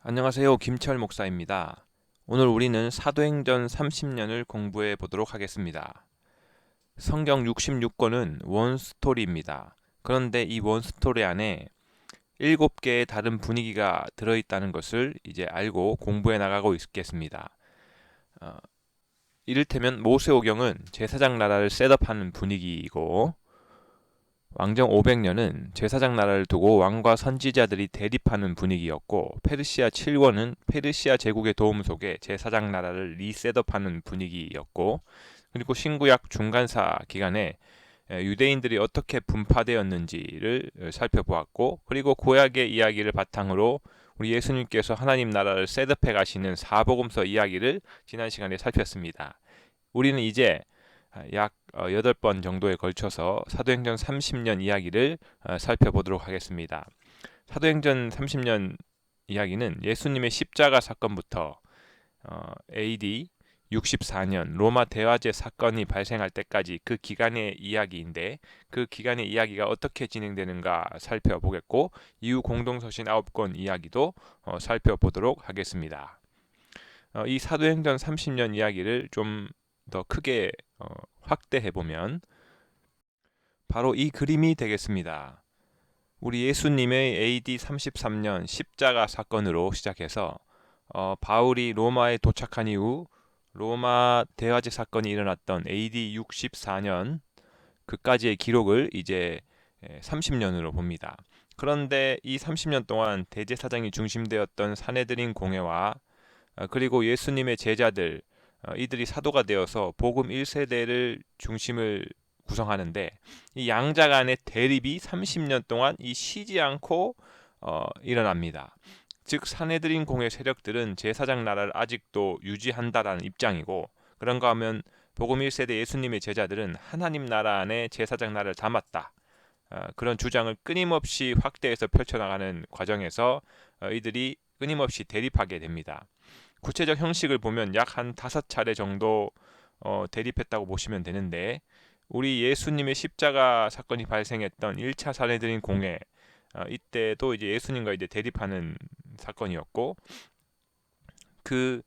안녕하세요. 김철 목사입니다. 오늘 우리는 사도행전 30년을 공부해 보도록 하겠습니다. 성경 66권은 원스토리입니다. 그런데 이 원스토리 안에 7개의 다른 분위기가 들어있다는 것을 이제 알고 공부해 나가고 있겠습니다. 어, 이를테면 모세오경은 제사장 나라를 셋업하는 분위기이고, 왕정 500년은 제사장 나라를 두고 왕과 선지자들이 대립하는 분위기였고, 페르시아 7권은 페르시아 제국의 도움 속에 제사장 나라를 리셋업하는 분위기였고, 그리고 신구약 중간사 기간에 유대인들이 어떻게 분파되었는지를 살펴보았고, 그리고 구약의 이야기를 바탕으로 우리 예수님께서 하나님 나라를 셋업해 가시는 사복음서 이야기를 지난 시간에 살폈습니다. 우리는 이제 약 8번 정도에 걸쳐서 사도행전 30년 이야기를 살펴보도록 하겠습니다. 사도행전 30년 이야기는 예수님의 십자가 사건부터 AD 64년 로마 대화제 사건이 발생할 때까지 그 기간의 이야기인데, 그 기간의 이야기가 어떻게 진행되는가 살펴보겠고, 이후 공동서신 9권 이야기도 살펴보도록 하겠습니다. 이 사도행전 30년 이야기를 좀 더 크게 확대해 보면 바로 이 그림이 되겠습니다. 우리 예수님의 AD 33년 십자가 사건으로 시작해서 바울이 로마에 도착한 이후 로마 대화제 사건이 일어났던 AD 64년 그까지의 기록을 이제 30년으로 봅니다. 그런데 이 30년 동안 대제사장이 중심되었던 사내들인 공회와 그리고 예수님의 제자들, 이들이 사도가 되어서 복음 1세대를 중심을 구성하는데, 이 양자 간의 대립이 30년 동안 쉬지 않고 일어납니다. 즉 사내들인 공회 세력들은 제사장 나라를 아직도 유지한다라는 입장이고, 그런가 하면 복음 1세대 예수님의 제자들은 하나님 나라 안에 제사장 나라를 담았다, 그런 주장을 끊임없이 확대해서 펼쳐나가는 과정에서 이들이 끊임없이 대립하게 됩니다. 구체적 형식을 보면 약 한 5차례 정도 대립했다고 보시면 되는데, 우리 예수님의 십자가 사건이 발생했던 1차 사내들인 공회, 이때도 이제 예수님과 이제 대립하는 사건이었고, 그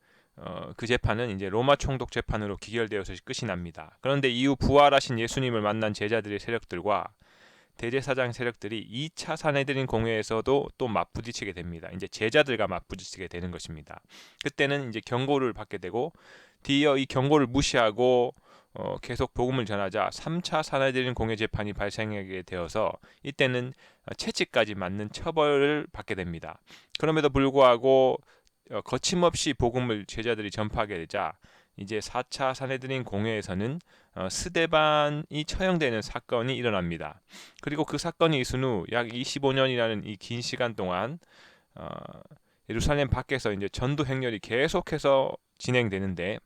재판은 이제 로마 총독 재판으로 기결되어서 끝이 납니다. 그런데 이후 부활하신 예수님을 만난 제자들의 세력들과 대제사장 세력들이 2차 사내들인 공회에서도 또 맞부딪히게 됩니다. 이제 제자들과 맞부딪히게 되는 것입니다. 그때는 이제 경고를 받게 되고, 뒤이어 이 경고를 무시하고 계속 복음을 전하자 3차 사내들인 공회 재판이 발생하게 되어서 이때는 채찍까지 맞는 처벌을 받게 됩니다. 그럼에도 불구하고 거침없이 복음을 제자들이 전파하게 되자 이제 4차 사내들인 공회에서는 스데반이 처형되는 사건이 일어납니다. 그리고 그 사건이 있은 후 약 25년이라는 이 긴 시간 동안 예루살렘 밖에서 이제 전도 행렬이 계속해서 진행되는데,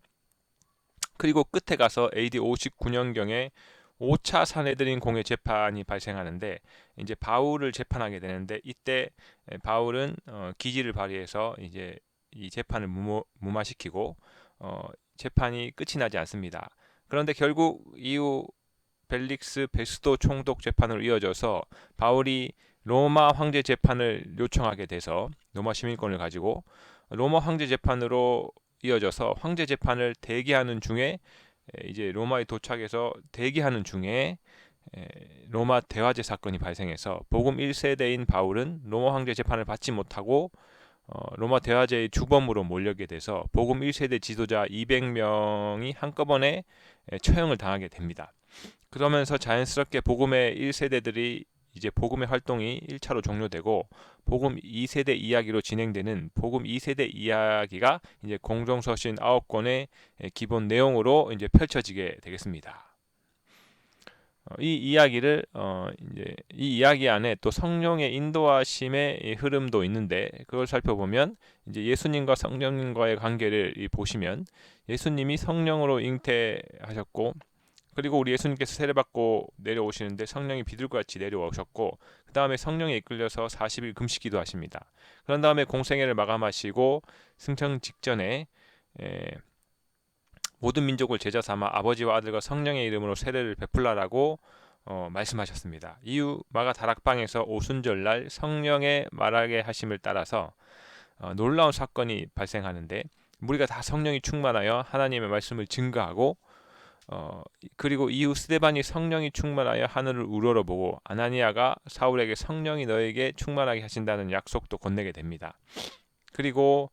그리고 끝에 가서 AD 59년경에 5차 사내들인 공회 재판이 발생하는데, 이제 바울을 재판하게 되는데, 이때 바울은 기지를 발휘해서 이제 이 재판을 무마시키고 재판이 끝이 나지 않습니다. 그런데 결국 이후 벨릭스 베스도 총독 재판으로 이어져서 바울이 로마 황제 재판을 요청하게 돼서 로마 시민권을 가지고 로마 황제 재판으로 이어져서 황제 재판을 대기하는 중에 이제 로마에 도착해서 대기하는 중에 로마 대화제 사건이 발생해서 복음 1세대인 바울은 로마 황제 재판을 받지 못하고 로마 대화제의 주범으로 몰려게 돼서 복음 1세대 지도자 200명이 한꺼번에 처형을 당하게 됩니다. 그러면서 자연스럽게 복음의 1세대들이 이제 복음의 활동이 1차로 종료되고 복음 2세대 이야기로 진행되는 복음 2세대 이야기가 이제 공동서신 9권의 기본 내용으로 이제 펼쳐지게 되겠습니다. 이 이야기를 이제 이 이야기 안에 또 성령의 인도하심의 흐름도 있는데, 그걸 살펴보면 이제 예수님과 성령님과의 관계를 보시면 예수님이 성령으로 잉태하셨고, 그리고 우리 예수님께서 세례받고 내려오시는데 성령이 비둘기같이 내려오셨고, 그 다음에 성령에 이끌려서 40일 금식기도 하십니다. 그런 다음에 공생애를 마감하시고 승천 직전에 모든 민족을 제자 삼아 아버지와 아들과 성령의 이름으로 세례를 베풀라라고 말씀하셨습니다. 이후 마가 다락방에서 오순절날 성령의 말하게 하심을 따라서 놀라운 사건이 발생하는데, 무리가 다 성령이 충만하여 하나님의 말씀을 증거하고, 그리고 이후 스데반이 성령이 충만하여 하늘을 우러러보고 아나니아가 사울에게 성령이 너에게 충만하게 하신다는 약속도 건네게 됩니다. 그리고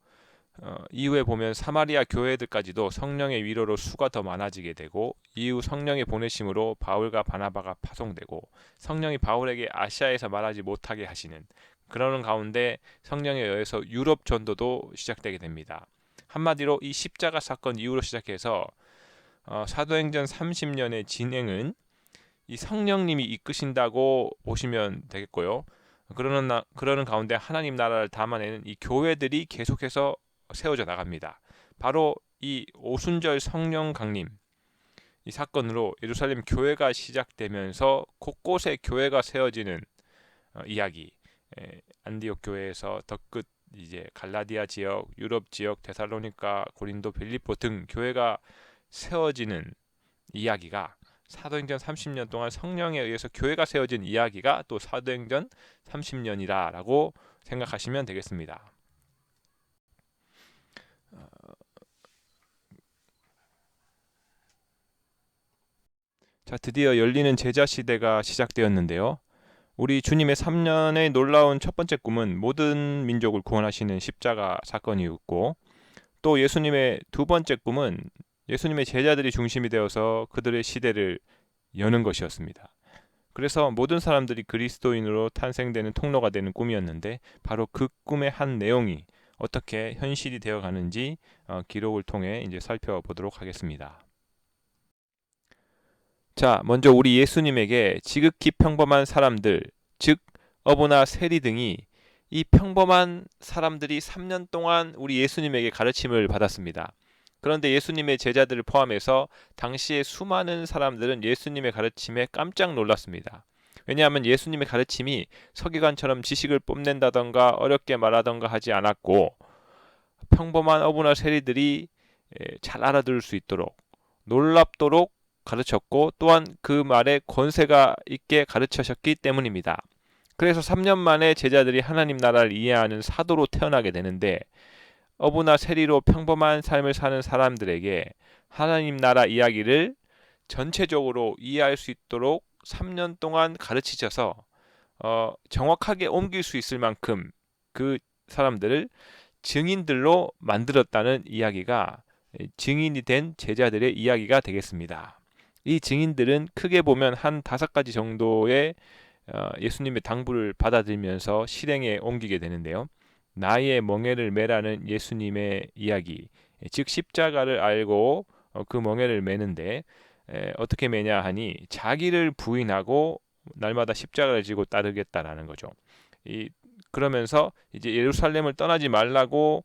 이후에 보면 사마리아 교회들까지도 성령의 위로로 수가 더 많아지게 되고, 이후 성령의 보내심으로 바울과 바나바가 파송되고, 성령이 바울에게 아시아에서 말하지 못하게 하시는, 그러는 가운데 성령에 의해서 유럽 전도도 시작되게 됩니다. 한마디로 이 십자가 사건 이후로 시작해서 사도행전 30년의 진행은 이 성령님이 이끄신다고 보시면 되겠고요. 그러는 가운데 하나님 나라를 담아내는 이 교회들이 계속해서 세워져 나갑니다. 바로 이 오순절 성령 강림 이 사건으로 예루살렘 교회가 시작되면서 곳곳에 교회가 세워지는 이야기. 안디옥 교회에서 더 끝 이제 갈라디아 지역, 유럽 지역, 데살로니가, 고린도, 빌립보 등 교회가 세워지는 이야기가, 사도행전 30년 동안 성령에 의해서 교회가 세워진 이야기가 또 사도행전 30년이라고 생각하시면 되겠습니다. 자, 드디어 열리는 제자 시대가 시작되었는데요. 우리 주님의 3년의 놀라운 첫 번째 꿈은 모든 민족을 구원하시는 십자가 사건이었고, 또 예수님의 두 번째 꿈은 예수님의 제자들이 중심이 되어서 그들의 시대를 여는 것이었습니다. 그래서 모든 사람들이 그리스도인으로 탄생되는 통로가 되는 꿈이었는데, 바로 그 꿈의 한 내용이 어떻게 현실이 되어 가는지 기록을 통해 이제 살펴보도록 하겠습니다. 자, 먼저 우리 예수님에게 지극히 평범한 사람들, 즉 어부나 세리 등이, 이 평범한 사람들이 3년 동안 우리 예수님에게 가르침을 받았습니다. 그런데 예수님의 제자들을 포함해서 당시의 수많은 사람들은 예수님의 가르침에 깜짝 놀랐습니다. 왜냐하면 예수님의 가르침이 서기관처럼 지식을 뽐낸다던가 어렵게 말하던가 하지 않았고, 평범한 어부나 세리들이 잘 알아들을 수 있도록 놀랍도록 가르쳤고, 또한 그 말에 권세가 있게 가르치셨기 때문입니다. 그래서 3년 만에 제자들이 하나님 나라를 이해하는 사도로 태어나게 되는데, 어부나 세리로 평범한 삶을 사는 사람들에게 하나님 나라 이야기를 전체적으로 이해할 수 있도록 3년 동안 가르치셔서 정확하게 옮길 수 있을 만큼 그 사람들을 증인들로 만들었다는 이야기가, 증인이 된 제자들의 이야기가 되겠습니다. 이 증인들은 크게 보면 한 5가지 정도의 예수님의 당부를 받아들이면서 실행에 옮기게 되는데요. 나의 멍에를 매라는 예수님의 이야기, 즉 십자가를 알고 그 멍에를 매는데, 어떻게 매냐 하니 자기를 부인하고 날마다 십자가를 지고 따르겠다라는 거죠. 그러면서 이제 예루살렘을 떠나지 말라고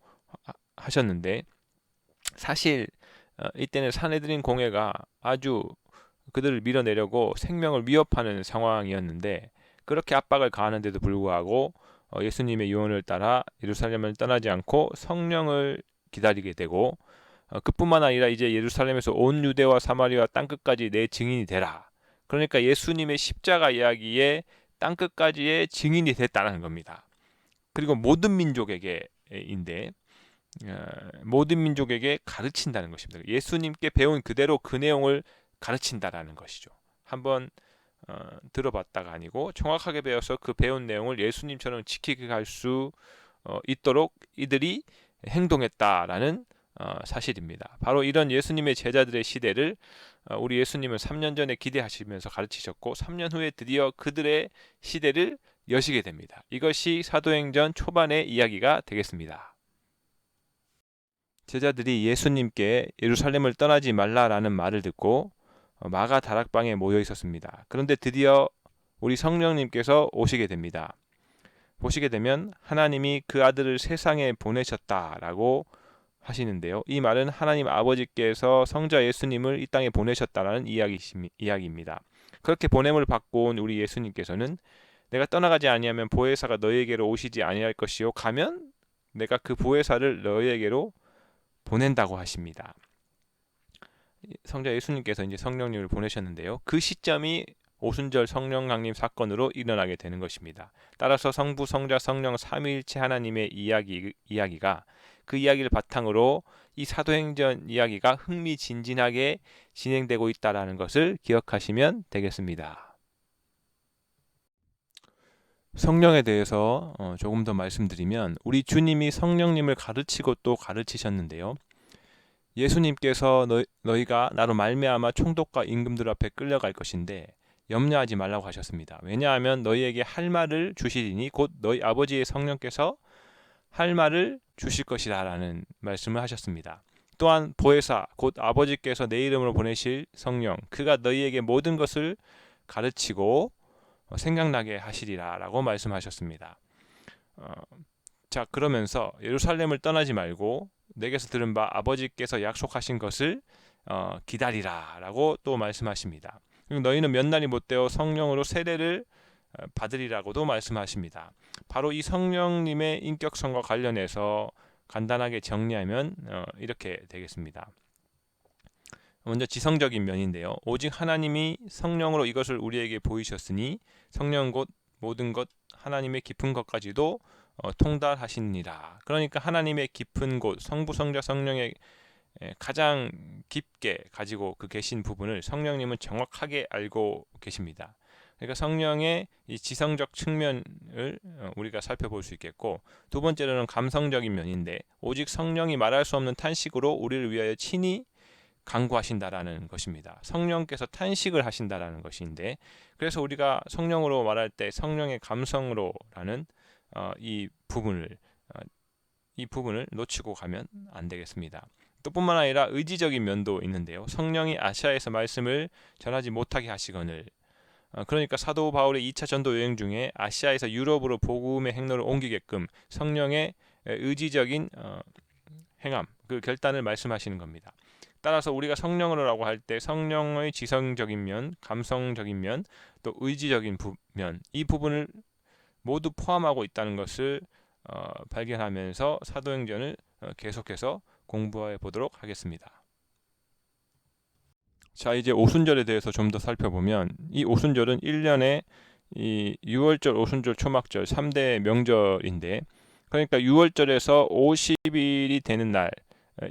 하셨는데, 사실 이때는 산헤드린 공회가 아주 그들을 밀어내려고 생명을 위협하는 상황이었는데, 그렇게 압박을 가하는데도 불구하고 예수님의 유언을 따라 예루살렘을 떠나지 않고 성령을 기다리게 되고, 그뿐만 아니라 이제 예루살렘에서 온 유대와 사마리아 땅끝까지 내 증인이 되라. 그러니까 예수님의 십자가 이야기에 땅끝까지의 증인이 됐다는 겁니다. 그리고 모든 민족에게인데, 모든 민족에게 가르친다는 것입니다. 예수님께 배운 그대로 그 내용을 가르친다라는 것이죠. 한번 들어봤다가 아니고 정확하게 배워서 그 배운 내용을 예수님처럼 지키게 할 수 있도록 이들이 행동했다라는 사실입니다. 바로 이런 예수님의 제자들의 시대를 우리 예수님은 3년 전에 기대하시면서 가르치셨고, 3년 후에 드디어 그들의 시대를 여시게 됩니다. 이것이 사도행전 초반의 이야기가 되겠습니다. 제자들이 예수님께 예루살렘을 떠나지 말라라는 말을 듣고 마가 다락방에 모여 있었습니다. 그런데 드디어 우리 성령님께서 오시게 됩니다. 보시게 되면 하나님이 그 아들을 세상에 보내셨다라고 하시는데요. 이 말은 하나님 아버지께서 성자 예수님을 이 땅에 보내셨다라는 이야기입니다. 그렇게 보냄을 받고 온 우리 예수님께서는 내가 떠나가지 아니하면 보혜사가 너희에게로 오시지 아니할 것이요, 가면 내가 그 보혜사를 너희에게로 보낸다고 하십니다. 성자 예수님께서 이제 성령님을 보내셨는데요. 그 시점이 오순절 성령 강림 사건으로 일어나게 되는 것입니다. 따라서 성부, 성자, 성령 삼위일체 하나님의 이야기가 그 이야기를 바탕으로 이 사도행전 이야기가 흥미진진하게 진행되고 있다는 것을 기억하시면 되겠습니다. 성령에 대해서 조금 더 말씀드리면 우리 주님이 성령님을 가르치고 또 가르치셨는데요. 예수님께서 너희가 나로 말미암아 총독과 임금들 앞에 끌려갈 것인데 염려하지 말라고 하셨습니다. 왜냐하면 너희에게 할 말을 주시리니 곧 너희 아버지의 성령께서 할 말을 주실 것이라 라는 말씀을 하셨습니다. 또한 보혜사 곧 아버지께서 내 이름으로 보내실 성령 그가 너희에게 모든 것을 가르치고 생각나게 하시리라 라고 말씀하셨습니다. 자, 그러면서 예루살렘을 떠나지 말고 내게서 들은 바 아버지께서 약속하신 것을 기다리라 라고 또 말씀하십니다. 그리고 너희는 몇 날이 못되어 성령으로 세례를 받으리라고도 말씀하십니다. 바로 이 성령님의 인격성과 관련해서 간단하게 정리하면 이렇게 되겠습니다. 먼저 지성적인 면인데요. 오직 하나님이 성령으로 이것을 우리에게 보이셨으니 성령 곧 모든 것 하나님의 깊은 것까지도 통달하시니라. 그러니까 하나님의 깊은 곳 성부 성자 성령의 가장 깊게 가지고 계신 부분을 성령님은 정확하게 알고 계십니다. 그러니까 성령의 이 지성적 측면을 우리가 살펴볼 수 있겠고, 두 번째로는 감성적인 면인데 오직 성령이 말할 수 없는 탄식으로 우리를 위하여 친히 간구하신다라는 것입니다. 성령께서 탄식을 하신다라는 것인데, 그래서 우리가 성령으로 말할 때 성령의 감성으로라는 이 부분을 놓치고 가면 안 되겠습니다. 또 뿐만 아니라 의지적인 면도 있는데요. 성령이 아시아에서 말씀을 전하지 못하게 하시거늘, 그러니까 사도 바울의 2차 전도 여행 중에 아시아에서 유럽으로 복음의 행로를 옮기게끔 성령의 의지적인 행함, 그 결단을 말씀하시는 겁니다. 따라서 우리가 성령으로라고 할 때 성령의 지성적인 면, 감성적인 면, 또 의지적인 면, 이 부분을 모두 포함하고 있다는 것을 발견하면서 사도행전을 계속해서 공부해 보도록 하겠습니다. 자, 이제 오순절에 대해서 좀 더 살펴보면 이 오순절은 1년에 이 6월절, 오순절, 초막절 3대 명절인데, 그러니까 6월절에서 50일이 되는 날,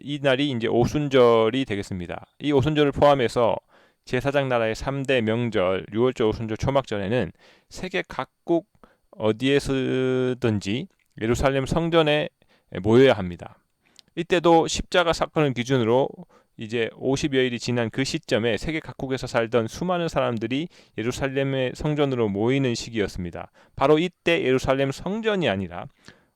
이 날이 이제 오순절이 되겠습니다. 이 오순절을 포함해서 제사장 나라의 3대 명절 6월절, 오순절, 초막절에는 세계 각국 어디에서든지 예루살렘 성전에 모여야 합니다. 이때도 십자가 사건을 기준으로 이제 50여일이 지난 그 시점에 세계 각국에서 살던 수많은 사람들이 예루살렘의 성전으로 모이는 시기였습니다. 바로 이때 예루살렘 성전이 아니라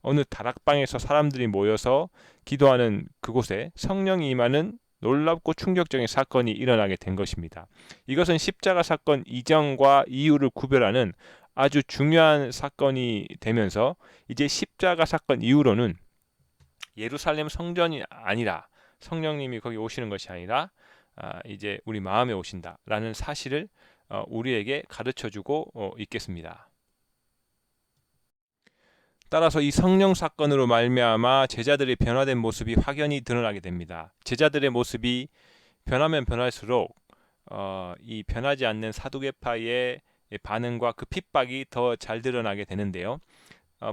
어느 다락방에서 사람들이 모여서 기도하는 그곳에 성령이 임하는 놀랍고 충격적인 사건이 일어나게 된 것입니다. 이것은 십자가 사건 이전과 이후를 구별하는 아주 중요한 사건이 되면서 이제 십자가 사건 이후로는 예루살렘 성전이 아니라 성령님이 거기 오시는 것이 아니라 이제 우리 마음에 오신다라는 사실을 우리에게 가르쳐주고 있겠습니다. 따라서 이 성령 사건으로 말미암아 제자들의 변화된 모습이 확연히 드러나게 됩니다. 제자들의 모습이 변하면 변할수록 이 변하지 않는 사두개파의 반응과 그 핍박이 더 잘 드러나게 되는데요.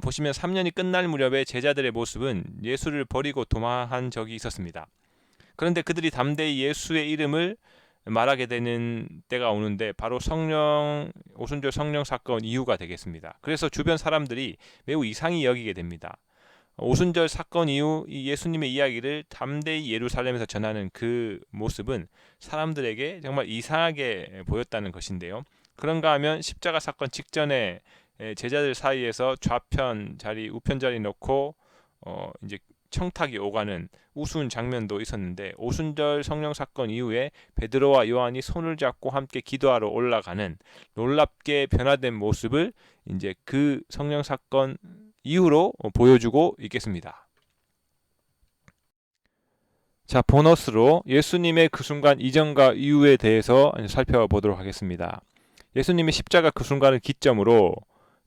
보시면 3년이 끝날 무렵에 제자들의 모습은 예수를 버리고 도망한 적이 있었습니다. 그런데 그들이 담대히 예수의 이름을 말하게 되는 때가 오는데 바로 오순절 성령 사건 이후가 되겠습니다. 그래서 주변 사람들이 매우 이상히 여기게 됩니다. 오순절 사건 이후 이 예수님의 이야기를 담대히 예루살렘에서 전하는 그 모습은 사람들에게 정말 이상하게 보였다는 것인데요. 그런가 하면 십자가 사건 직전에 제자들 사이에서 좌편 자리, 우편 자리 놓고 이제 청탁이 오가는 우스운 장면도 있었는데, 오순절 성령 사건 이후에 베드로와 요한이 손을 잡고 함께 기도하러 올라가는 놀랍게 변화된 모습을 이제 그 성령 사건 이후로 보여주고 있겠습니다. 자, 보너스로 예수님의 그 순간 이전과 이후에 대해서 살펴보도록 하겠습니다. 예수님의 십자가 그 순간을 기점으로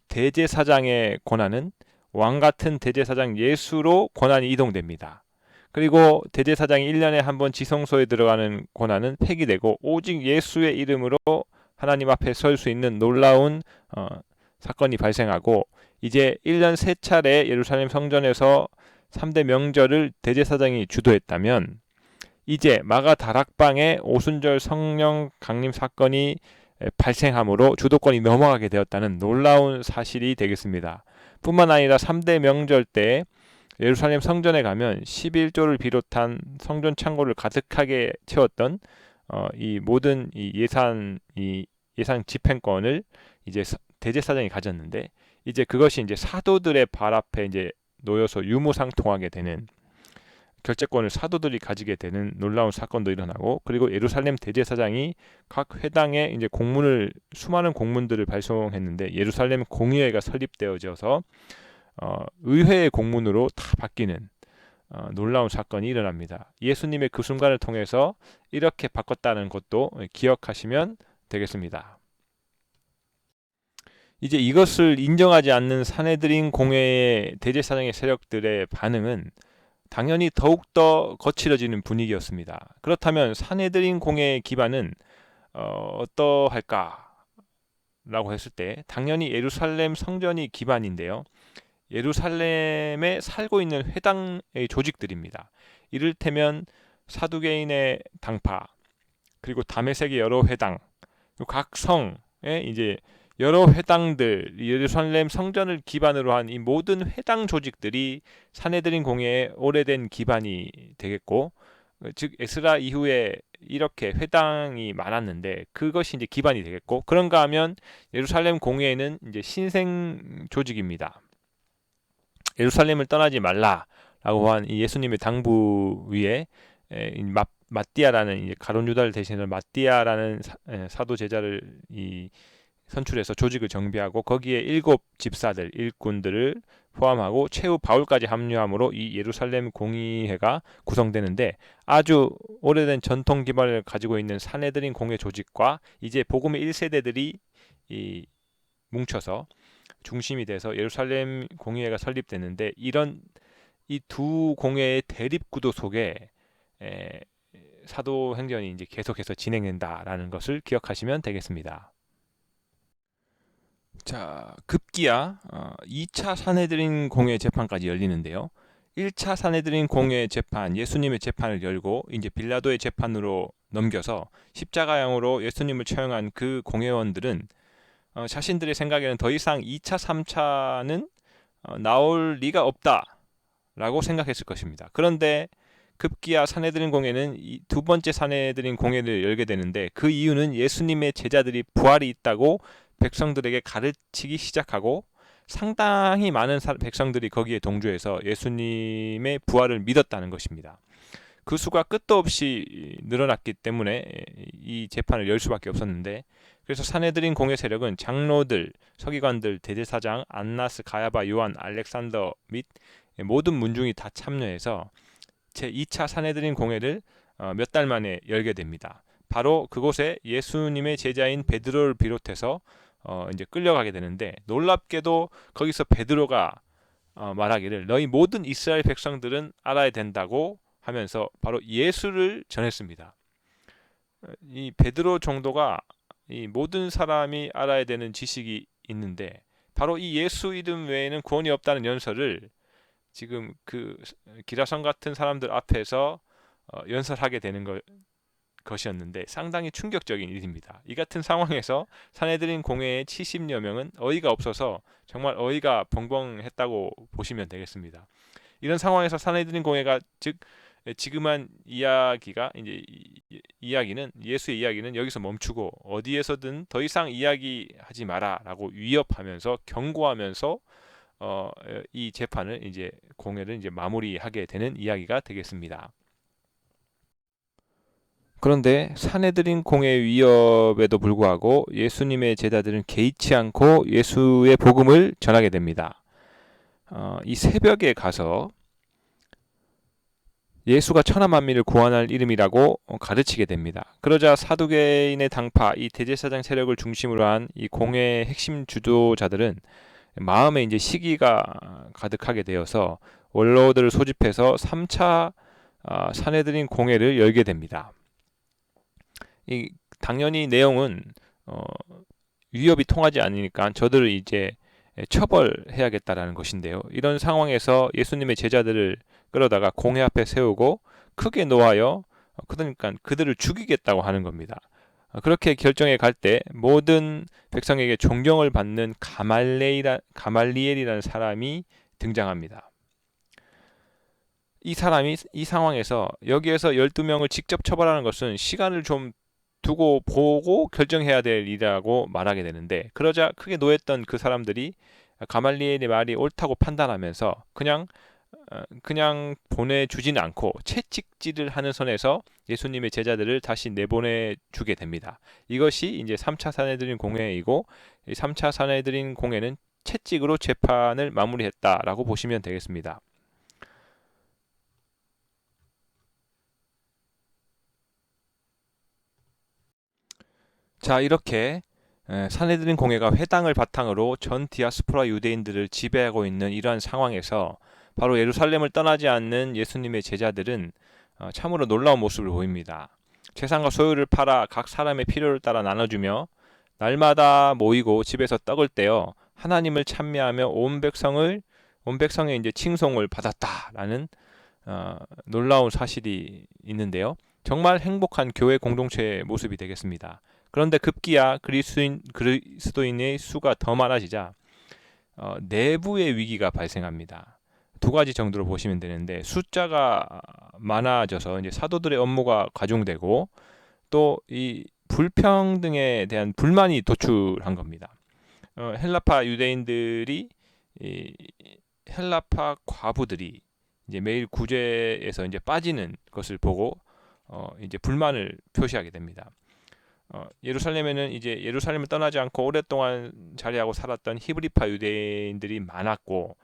대제사장의 권한은 왕같은 대제사장 예수로 권한이 이동됩니다. 그리고 대제사장이 1년에 한 번 지성소에 들어가는 권한은 폐기되고 오직 예수의 이름으로 하나님 앞에 설 수 있는 놀라운 사건이 발생하고, 이제 1년 3차례 예루살렘 성전에서 3대 명절을 대제사장이 주도했다면, 이제 마가 다락방에 오순절 성령 강림 사건이 발생함으로 주도권이 넘어가게 되었다는 놀라운 사실이 되겠습니다. 뿐만 아니라 3대 명절 때 예루살렘 성전에 가면 11조를 비롯한 성전 창고를 가득하게 채웠던 이 모든 이 예산 집행권을 이제 대제사장이 가졌는데, 이제 그것이 이제 사도들의 발 앞에 이제 놓여서 유무상통하게 되는, 결재권을 사도들이 가지게 되는 놀라운 사건도 일어나고, 그리고 예루살렘 대제사장이 각 회당에 이제 수많은 공문들을 발송했는데, 예루살렘 공의회가 설립되어져서 의회의 공문으로 다 바뀌는 놀라운 사건이 일어납니다. 예수님의 그 순간을 통해서 이렇게 바꿨다는 것도 기억하시면 되겠습니다. 이제 이것을 인정하지 않는 사내들인 공회의 대제사장의 세력들의 반응은 당연히 더욱더 거칠어지는 분위기였습니다. 그렇다면 사내들인 공회의 기반은 어떠할까? 라고 했을 때 당연히 예루살렘 성전이 기반인데요. 예루살렘에 살고 있는 회당의 조직들입니다. 이를테면 사두개인의 당파, 그리고 다메섹의 여러 회당, 각 성의 이제 여러 회당들, 예루살렘 성전을 기반으로 한 이 모든 회당 조직들이 사내들인 공회의 오래된 기반이 되겠고, 즉 에스라 이후에 이렇게 회당이 많았는데 그것이 이제 기반이 되겠고, 그런가 하면 예루살렘 공회는 이제 신생 조직입니다. 예루살렘을 떠나지 말라라고 한 이 예수님의 당부 위에 마띠아라는 이제 가룟 유다를 대신하는 마띠아라는 사도 제자를 선출해서 조직을 정비하고, 거기에 7 집사들, 일꾼들을 포함하고 최후 바울까지 합류함으로 이 예루살렘 공의회가 구성되는데, 아주 오래된 전통 기반을 가지고 있는 사내들인 공회 조직과 이제 복음의 1세대들이 뭉쳐서 중심이 돼서 예루살렘 공의회가 설립되는데, 이런 이 두 공회의 대립 구도 속에 사도행전이 이제 계속해서 진행된다라는 것을 기억하시면 되겠습니다. 자, 급기야 2차 사내들인 공회 재판까지 열리는데요. 1차 사내들인 공회 재판, 예수님의 재판을 열고 이제 빌라도의 재판으로 넘겨서 십자가형으로 예수님을 처형한 그 공회원들은 자신들의 생각에는 더 이상 2차, 3차는 나올 리가 없다라고 생각했을 것입니다. 그런데 급기야 사내들인 공회는 이 두 번째 사내들인 공회를 열게 되는데, 그 이유는 예수님의 제자들이 부활이 있다고 백성들에게 가르치기 시작하고, 상당히 많은 백성들이 거기에 동조해서 예수님의 부활을 믿었다는 것입니다. 그 수가 끝도 없이 늘어났기 때문에 이 재판을 열 수밖에 없었는데, 그래서 사내들인 공회 세력은 장로들, 서기관들, 대제사장, 안나스, 가야바, 요한, 알렉산더 및 모든 문중이 다 참여해서 제2차 사내들인 공회를 몇 달 만에 열게 됩니다. 바로 그곳에 예수님의 제자인 베드로를 비롯해서 이제 끌려가게 되는데, 놀랍게도 거기서 베드로가 말하기를 너희 모든 이스라엘 백성들은 알아야 된다고 하면서 바로 예수를 전했습니다. 이 베드로 정도가 이 모든 사람이 알아야 되는 지식이 있는데, 바로 이 예수 이름 외에는 구원이 없다는 연설을 지금 그 기라성 같은 사람들 앞에서 연설하게 되는 것이었는데, 상당히 충격적인 일입니다. 이 같은 상황에서 사내들인 공회의 70여 명은 어이가 없어서 정말 어이가 벙벙했다고 보시면 되겠습니다. 이런 상황에서 사내들인 공회가 지금 한 이야기가 이제 이야기는 예수의 이야기는 여기서 멈추고 어디에서든 더 이상 이야기하지 마라라고 위협하면서 경고하면서 이 재판을 이제 공회를 이제 마무리하게 되는 이야기가 되겠습니다. 그런데 사내들인 공회의 위협에도 불구하고 예수님의 제자들은 개의치 않고 예수의 복음을 전하게 됩니다. 이 새벽에 가서 예수가 천하 만민을 구원할 이름이라고 가르치게 됩니다. 그러자 사두개인의 당파, 이 대제사장 세력을 중심으로 한 이 공회의 핵심 주도자들은 마음에 이제 시기가 가득하게 되어서 원로들을 소집해서 3차 사내들인 공회를 열게 됩니다. 당연히 내용은 위협이 통하지 않으니까 저들을 이제 처벌해야겠다라는 것인데요. 이런 상황에서 예수님의 제자들을 끌어다가 공회 앞에 세우고 크게 노하여 그러니까 그들을 죽이겠다고 하는 겁니다. 그렇게 결정해 갈 때 모든 백성에게 존경을 받는 가말리엘이라는 사람이 등장합니다. 이 상황에서 여기에서 12명을 직접 처벌하는 것은 시간을 좀 두고 보고 결정해야 될 일이라고 말하게 되는데, 그러자 크게 노했던 그 사람들이 가말리엘의 말이 옳다고 판단하면서 그냥 보내주지는 않고 채찍질을 하는 선에서 예수님의 제자들을 다시 내보내 주게 됩니다. 이것이 이제 3차 산헤드린 공회이고, 이 3차 산헤드린 공회는 채찍으로 재판을 마무리했다라고 보시면 되겠습니다. 자, 이렇게 산헤드린 공회가 회당을 바탕으로 전 디아스포라 유대인들을 지배하고 있는 이러한 상황에서 바로 예루살렘을 떠나지 않는 예수님의 제자들은 참으로 놀라운 모습을 보입니다. 재산과 소유를 팔아 각 사람의 필요를 따라 나눠주며 날마다 모이고 집에서 떡을 떼어 하나님을 찬미하며 온 백성의 이제 칭송을 받았다라는 놀라운 사실이 있는데요. 정말 행복한 교회 공동체의 모습이 되겠습니다. 그런데 급기야 그리스도인의 수가 더 많아지자 내부의 위기가 발생합니다. 두 가지 정도로 보시면 되는데, 숫자가 많아져서 이제 사도들의 업무가 과중되고 또 이 불평등에 대한 불만이 도출한 겁니다. 헬라파 유대인들이 헬라파 과부들이 이제 매일 구제에서 이제 빠지는 것을 보고 이제 불만을 표시하게 됩니다. 예루살렘에는 이제 예루살렘을 떠나지 않고 오랫동안 자리하고 살았던 히브리파 유대인들이 많았고,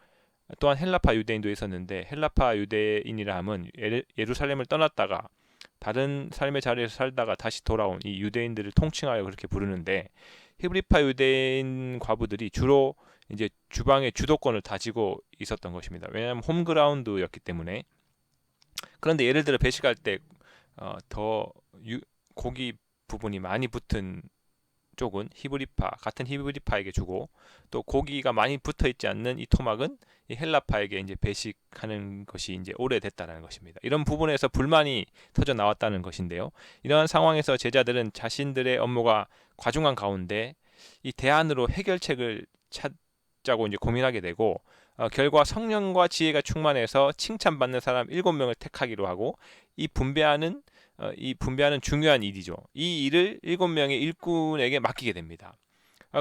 또한 헬라파 유대인도 있었는데, 헬라파 유대인이라 함은 예루살렘을 떠났다가 다른 삶의 자리에서 살다가 다시 돌아온 이 유대인들을 통칭하여 그렇게 부르는데, 히브리파 유대인 과부들이 주로 이제 주방의 주도권을 다지고 있었던 것입니다. 왜냐하면 홈그라운드였기 때문에. 그런데 예를 들어 배식할 때 더 고기 부분이 많이 붙은 쪽은 같은 히브리파에게 주고, 또 고기가 많이 붙어 있지 않는 이 토막은 이 헬라파에게 이제 배식하는 것이 이제 오래됐다는 것입니다. 이런 부분에서 불만이 터져 나왔다는 것인데요. 이러한 상황에서 제자들은 자신들의 업무가 과중한 가운데 이 대안으로 해결책을 찾자고 이제 고민하게 되고, 결과 성령과 지혜가 충만해서 칭찬받는 사람 7명을 택하기로 하고, 이 분배하는 중요한 일이죠. 이 일을 7명의 일꾼에게 맡기게 됩니다.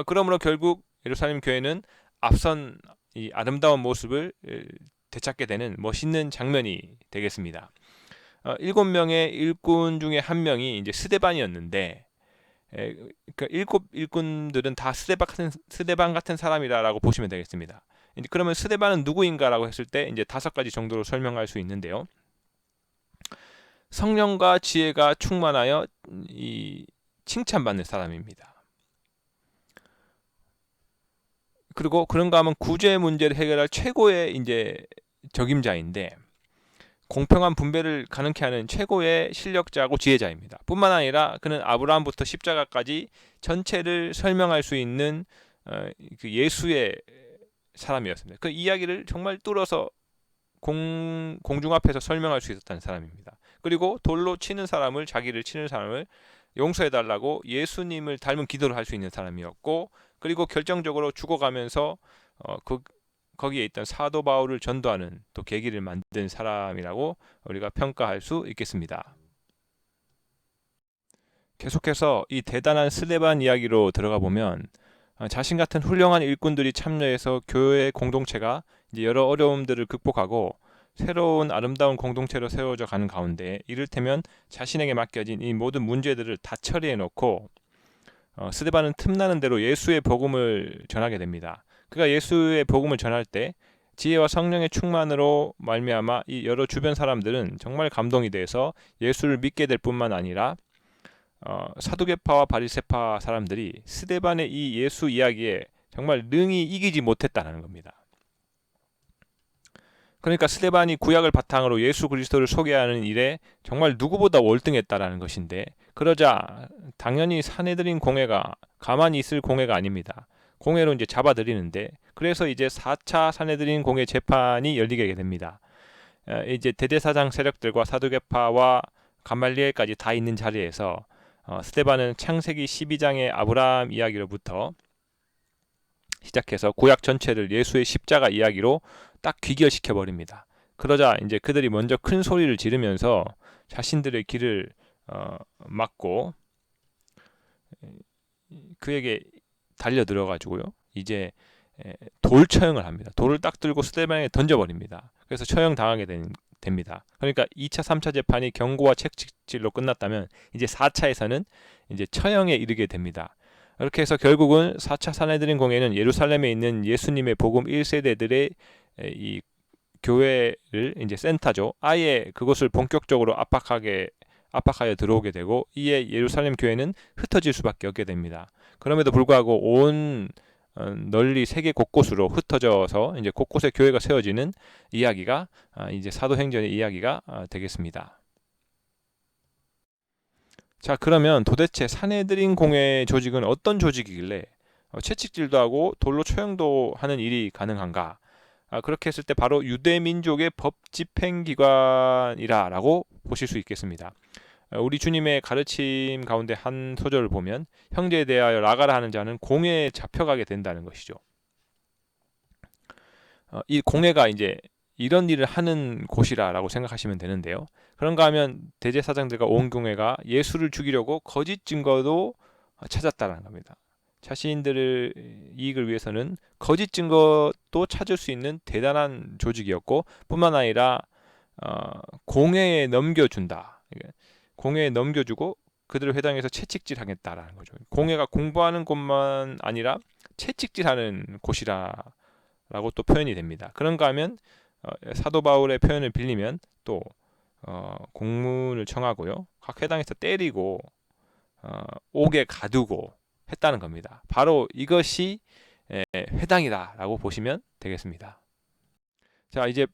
그러므로 결국 예루살렘 교회는 앞선 이 아름다운 모습을 되찾게 되는 멋있는 장면이 되겠습니다. 7명의 일꾼 중에 한 명이 이제 스데반이었는데, 그 7일꾼들은 다 스데반 같은 사람이라고 보시면 되겠습니다. 그러면 스데반은 누구인가라고 했을 때 이제 5가지 정도로 설명할 수 있는데요. 성령과 지혜가 충만하여 이 칭찬받는 사람입니다. 그리고 그런가 하면 구제 문제를 해결할 최고의 이제 적임자인데, 공평한 분배를 가능케 하는 최고의 실력자고 지혜자입니다. 뿐만 아니라 그는 아브라함부터 십자가까지 전체를 설명할 수 있는 그 예수의 사람이었습니다. 그 이야기를 정말 뚫어서 공중 앞에서 설명할 수 있었다는 사람입니다. 그리고 돌로 자기를 치는 사람을 용서해달라고 예수님을 닮은 기도를 할 수 있는 사람이었고, 그리고 결정적으로 죽어가면서 거기에 있던 사도 바울을 전도하는 또 계기를 만든 사람이라고 우리가 평가할 수 있겠습니다. 계속해서 이 대단한 스데반 이야기로 들어가 보면, 자신 같은 훌륭한 일꾼들이 참여해서 교회 공동체가 이제 여러 어려움들을 극복하고 새로운 아름다운 공동체로 세워져 가는 가운데, 이를테면 자신에게 맡겨진 이 모든 문제들을 다 처리해 놓고 스데반은 틈나는 대로 예수의 복음을 전하게 됩니다. 그가 예수의 복음을 전할 때 지혜와 성령의 충만으로 말미암아 이 여러 주변 사람들은 정말 감동이 돼서 예수를 믿게 될 뿐만 아니라 사두개파와 바리새파 사람들이 스데반의 이 예수 이야기에 정말 능히 이기지 못했다는 겁니다. 그러니까 스데반이 구약을 바탕으로 예수 그리스도를 소개하는 일에 정말 누구보다 월등했다라는 것인데, 그러자 당연히 사내들인 공회가 가만히 있을 공회가 아닙니다. 공회로 이제 잡아들이는데, 그래서 이제 4차 사내들인 공회 재판이 열리게 됩니다. 이제 대제사장 세력들과 사두개파와 가말리엘까지 다 있는 자리에서 스데반은 창세기 12장의 아브라함 이야기로부터 시작해서 구약 전체를 예수의 십자가 이야기로 딱 귀결시켜 버립니다. 그러자 이제 그들이 먼저 큰 소리를 지르면서 자신들의 길을 막고 그에게 달려 들어가지고요, 이제 돌 처형을 합니다. 돌을 딱 들고 스데반에게 던져버립니다. 그래서 처형당하게 됩니다. 그러니까 2차, 3차 재판이 경고와 채찍질로 끝났다면 이제 4차에서는 이제 처형에 이르게 됩니다. 이렇게 해서 결국은 4차 사내들인 공회는 예루살렘에 있는 예수님의 복음 1세대들의 이 교회를 이제 센터죠. 아예 그것을 본격적으로 압박하여 들어오게 되고, 이에 예루살렘 교회는 흩어질 수밖에 없게 됩니다. 그럼에도 불구하고 온 널리 세계 곳곳으로 흩어져서 이제 곳곳에 교회가 세워지는 이야기가 이제 사도행전의 이야기가 되겠습니다. 자, 그러면 도대체 사내들인 공회 조직은 어떤 조직이길래 채찍질도 하고 돌로 처형도 하는 일이 가능한가? 그렇게 했을 때 바로 유대민족의 법집행기관이라고 보실 수 있겠습니다. 우리 주님의 가르침 가운데 한 소절을 보면 형제에 대하여 나가라 하는 자는 공회에 잡혀가게 된다는 것이죠. 이 공회가 이제 이런 일을 하는 곳이라고 생각하시면 되는데요. 그런가 하면 대제사장들과 온 공회가 예수를 죽이려고 거짓 증거도 찾았다는 겁니다. 자신들의 이익을 위해서는 거짓 증거도 찾을 수 있는 대단한 조직이었고, 뿐만 아니라 공회에 넘겨준다. 공회에 넘겨주고 그들을 회당에서 채찍질하겠다라는 거죠. 공회가 공부하는 곳만 아니라 채찍질하는 곳이라고 또 표현이 됩니다. 그런가 하면 사도 바울의 표현을 빌리면 또 공문을 청하고요, 각 회당에서 때리고 옥에 가두고 했다는 겁니다. 바로 이것이 회당이다라고 보시면 되겠습니다. 자, 이제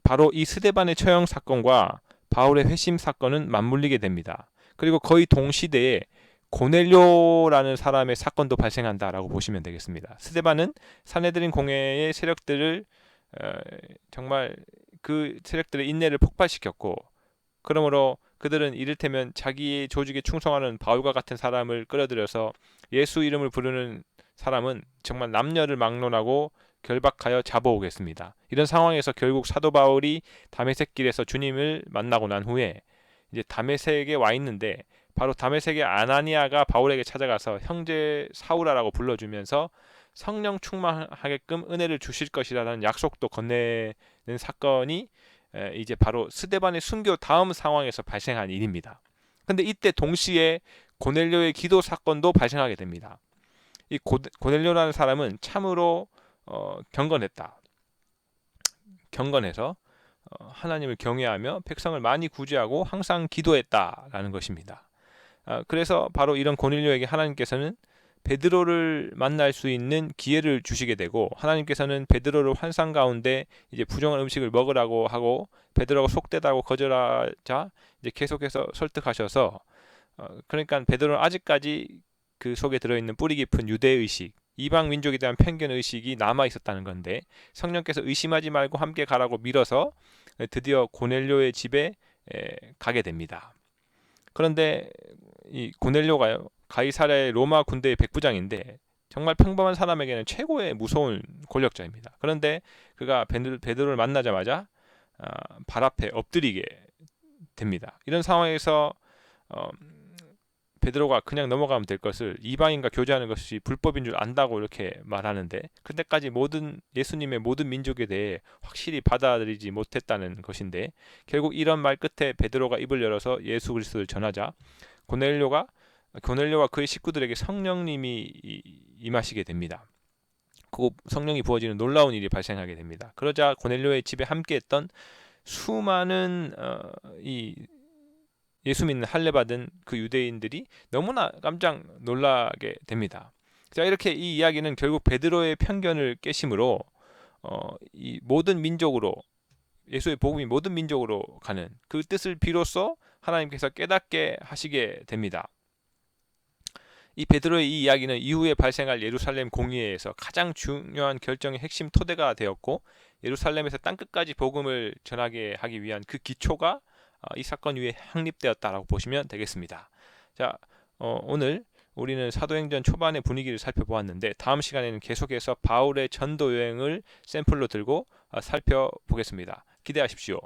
바로 이 스데반의 처형 사건과 바울의 회심 사건은 맞물리게 됩니다. 그리고 거의 동시대에 고넬료라는 사람의 사건도 발생한다라고 보시면 되겠습니다. 스데반은 사내들인 공회의 세력들을 정말 그 세력들의 인내를 폭발시켰고, 그러므로 그들은 이를테면 자기의 조직에 충성하는 바울과 같은 사람을 끌어들여서 예수 이름을 부르는 사람은 정말 남녀를 막론하고 결박하여 잡아오겠습니다. 이런 상황에서 결국 사도 바울이 다메섹 길에서 주님을 만나고 난 후에 이제 다메섹에 와 있는데, 바로 다메섹의 아나니아가 바울에게 찾아가서 형제 사울아라고 불러주면서 성령 충만하게끔 은혜를 주실 것이라는 약속도 건네는 사건이 이제 바로 스데반의 순교 다음 상황에서 발생한 일입니다. 근데 이때 동시에 고넬료의 기도 사건도 발생하게 됩니다. 이 고넬료라는 사람은 참으로 경건해서 하나님을 경외하며 백성을 많이 구제하고 항상 기도했다라는 것입니다. 그래서 바로 이런 고넬료에게 하나님께서는 베드로를 만날 수 있는 기회를 주시게 되고, 하나님께서는 베드로를 환상 가운데 이제 부정한 음식을 먹으라고 하고 베드로가 속되다고 거절하자 이제 계속해서 설득하셔서 그러니까 베드로는 아직까지 그 속에 들어있는 뿌리 깊은 유대 의식, 이방 민족에 대한 편견 의식이 남아 있었다는 건데, 성령께서 의심하지 말고 함께 가라고 밀어서 드디어 고넬료의 집에 가게 됩니다. 그런데 이 고넬료가요, 가이사랴의 로마 군대의 백부장인데 정말 평범한 사람에게는 최고의 무서운 권력자입니다. 그런데 그가 베드로를 만나자마자 발 앞에 엎드리게 됩니다. 이런 상황에서 베드로가 그냥 넘어가면 될 것을 이방인과 교제하는 것이 불법인 줄 안다고 이렇게 말하는데, 그때까지 예수님의 모든 민족에 대해 확실히 받아들이지 못했다는 것인데, 결국 이런 말 끝에 베드로가 입을 열어서 예수 그리스도를 전하자 고넬료와 그의 식구들에게 성령님이 임하시게 됩니다. 그 성령이 부어지는 놀라운 일이 발생하게 됩니다. 그러자 고넬료의 집에 함께했던 수많은 이 예수 믿는 할례 받은 그 유대인들이 너무나 깜짝 놀라게 됩니다. 자, 이렇게 이 이야기는 결국 베드로의 편견을 깨심으로 이 모든 민족으로 예수의 복음이 모든 민족으로 가는 그 뜻을 비로소 하나님께서 깨닫게 하시게 됩니다. 이 베드로의 이 이야기는 이후에 발생할 예루살렘 공의회에서 가장 중요한 결정의 핵심 토대가 되었고, 예루살렘에서 땅끝까지 복음을 전하게 하기 위한 그 기초가 이 사건 위에 확립되었다라고 보시면 되겠습니다. 자, 오늘 우리는 사도행전 초반의 분위기를 살펴보았는데, 다음 시간에는 계속해서 바울의 전도 여행을 샘플로 들고 살펴보겠습니다. 기대하십시오.